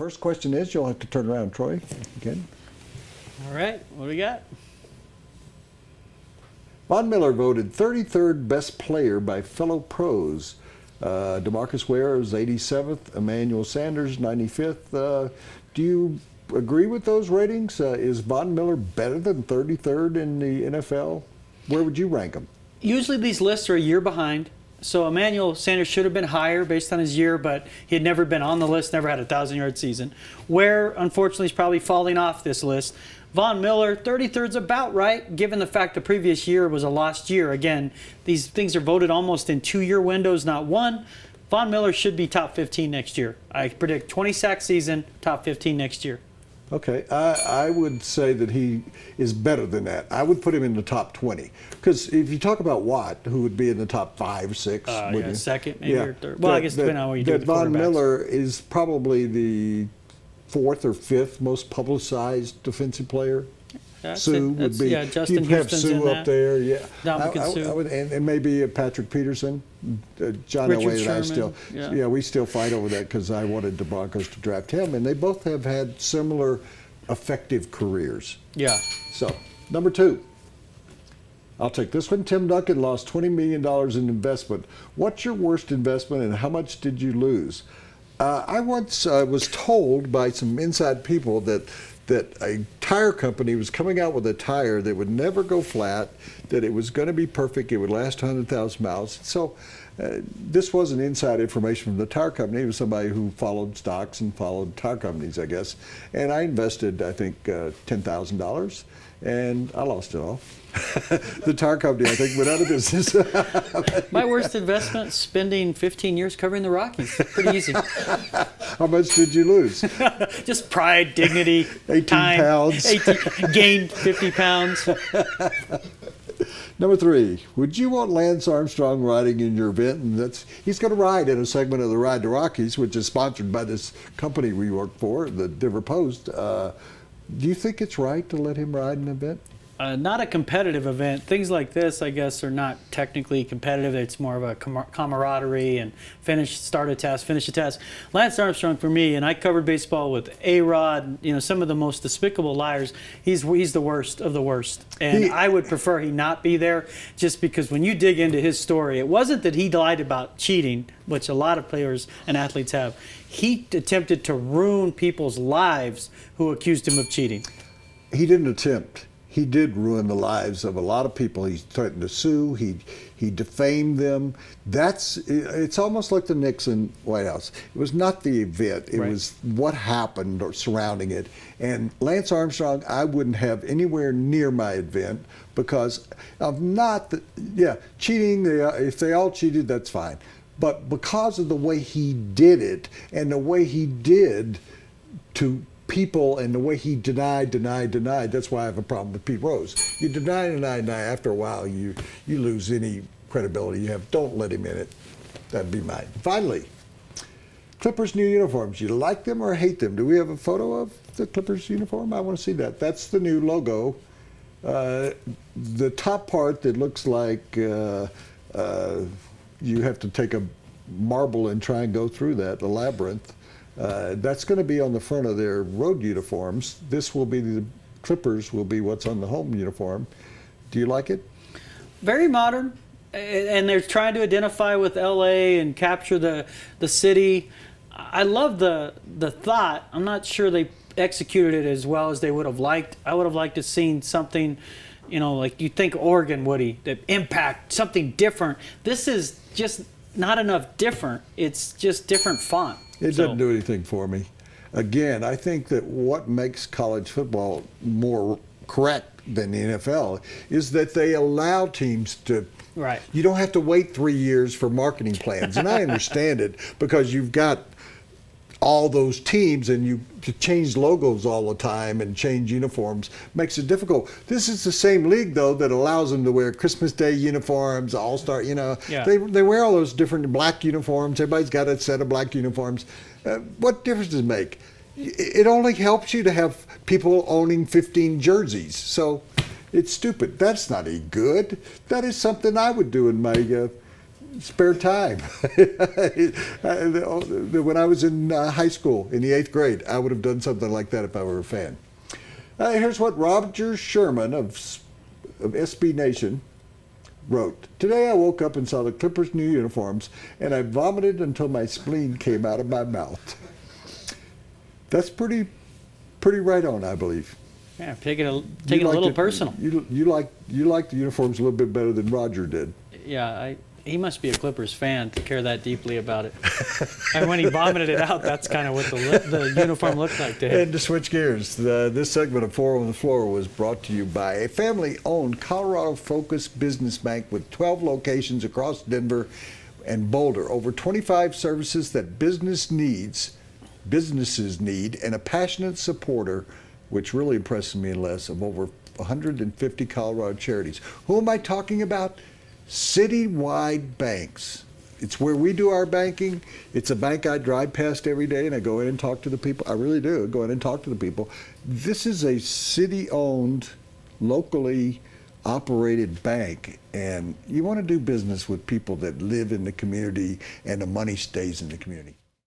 First question is, you'll have to turn around, Troy, again. All right, what do we got? Von Miller voted 33rd best player by fellow pros. DeMarcus Ware is 87th, Emmanuel Sanders 95th. Do you agree with those ratings? Is Von Miller better than 33rd in the NFL? Where would you rank him? Usually these lists are a year behind. So Emmanuel Sanders should have been higher based on his year, but he had never been on the list, never had a 1,000-yard season. Ware, unfortunately, is probably falling off this list. Von Miller, 33rd is about right, given the fact the previous year was a lost year. Again, these things are voted almost in 2-year windows, not one. Von Miller should be top 15 next year. I predict 20-sack season, top 15 next year. Okay, I would say that he is better than that. I would put him in the top 20. Because if you talk about Watt, who would be in the top 5 or 6, wouldn't you? Second, maybe, or third. Well, I guess depending on what you do with the Von Miller is probably the 4th or 5th most publicized defensive player. Sue would be. Yeah, Justin you'd have Houston's Sue in up there. Yeah, Sue. And maybe Patrick Peterson, John Elway, and I still. Yeah, we still fight over that because I wanted the Broncos to draft him, and they both have had similar effective careers. Yeah. So, number 2. I'll take this one. Tim Duncan lost $20 million in investment. What's your worst investment, and how much did you lose? I once was told by some inside people that a tire company was coming out with a tire that would never go flat, that it was going to be perfect, it would last 100,000 miles. So this wasn't inside information from the tire company. It was somebody who followed stocks and followed tire companies, I guess. And I invested, I think, $10,000, and I lost it all. The tire company, I think, went out of business. My worst investment, spending 15 years covering the Rockies. Pretty easy. How much did you lose? Just pride, dignity, 18 time. pounds. Gained 50 pounds. Number 3, would you want Lance Armstrong riding in your event? And he's going to ride in a segment of the Ride to Rockies, which is sponsored by this company we work for, the Denver Post. Do you think it's right to let him ride an event? Not a competitive event. Things like this, I guess, are not technically competitive. It's more of a camaraderie and start a task, finish a task. Lance Armstrong, for me, and I covered baseball with A-Rod, some of the most despicable liars. He's the worst of the worst. And I would prefer he not be there, just because when you dig into his story, it wasn't that he lied about cheating, which a lot of players and athletes have. He attempted to ruin people's lives who accused him of cheating. He didn't attempt. He did ruin the lives of a lot of people. He threatened to sue. He defamed them. It's almost like the Nixon White House. It was not the event. It was what happened or surrounding it. And Lance Armstrong, I wouldn't have anywhere near my event because of cheating. If they all cheated, that's fine. But because of the way he did it and the way he did to people and the way he denied, that's why I have a problem with Pete Rose. You deny, after a while you lose any credibility you have. Don't let him in it. That'd be mine. Finally, Clippers' new uniforms. You like them or hate them? Do we have a photo of the Clippers uniform? I want to see that. That's the new logo. The top part that looks like you have to take a marble and try and go through that, the labyrinth. That's going to be on the front of their road uniforms. This will be the Clippers will be what's on the home uniform. Do you like it? Very modern, and they're trying to identify with LA and capture the city. I love the thought. I'm not sure they executed it as well as they would have liked. I would have liked to seen something, like you think Oregon, Woody, that impact, something different. This is just not enough different. It's just different font. It doesn't do anything for me. Again, I think that what makes college football more correct than the NFL is that they allow teams to. Right. You don't have to wait 3 years for marketing plans, and I understand it because you've got all those teams and you change logos all the time and change uniforms makes it difficult. This is the same league though that allows them to wear Christmas Day uniforms, All-Star, They wear all those different black uniforms. Everybody's got a set of black uniforms. What difference does it make? It only helps you to have people owning 15 jerseys. So it's stupid. That's not any good. That is something I would do in my spare time. When I was in high school, in the 8th grade, I would have done something like that if I were a fan. Here's what Roger Sherman of SB Nation wrote. Today I woke up and saw the Clippers' new uniforms, and I vomited until my spleen came out of my mouth. That's pretty right on, I believe. Yeah, taking a little personal. You like the uniforms a little bit better than Roger did. Yeah, he must be a Clippers fan to care that deeply about it. And when he vomited it out, that's kind of what the uniform looked like to him. And to switch gears, this segment of Four on the Floor was brought to you by a family-owned Colorado-focused business bank with 12 locations across Denver and Boulder. Over 25 services that businesses need, and a passionate supporter, which really impresses me less, of over 150 Colorado charities. Who am I talking about? Citywide banks. It's where we do our banking. It's a bank I drive past every day, and I go in and talk to the people. I really do. I go in and talk to the people. This is a city-owned, locally operated bank, and you want to do business with people that live in the community and the money stays in the community.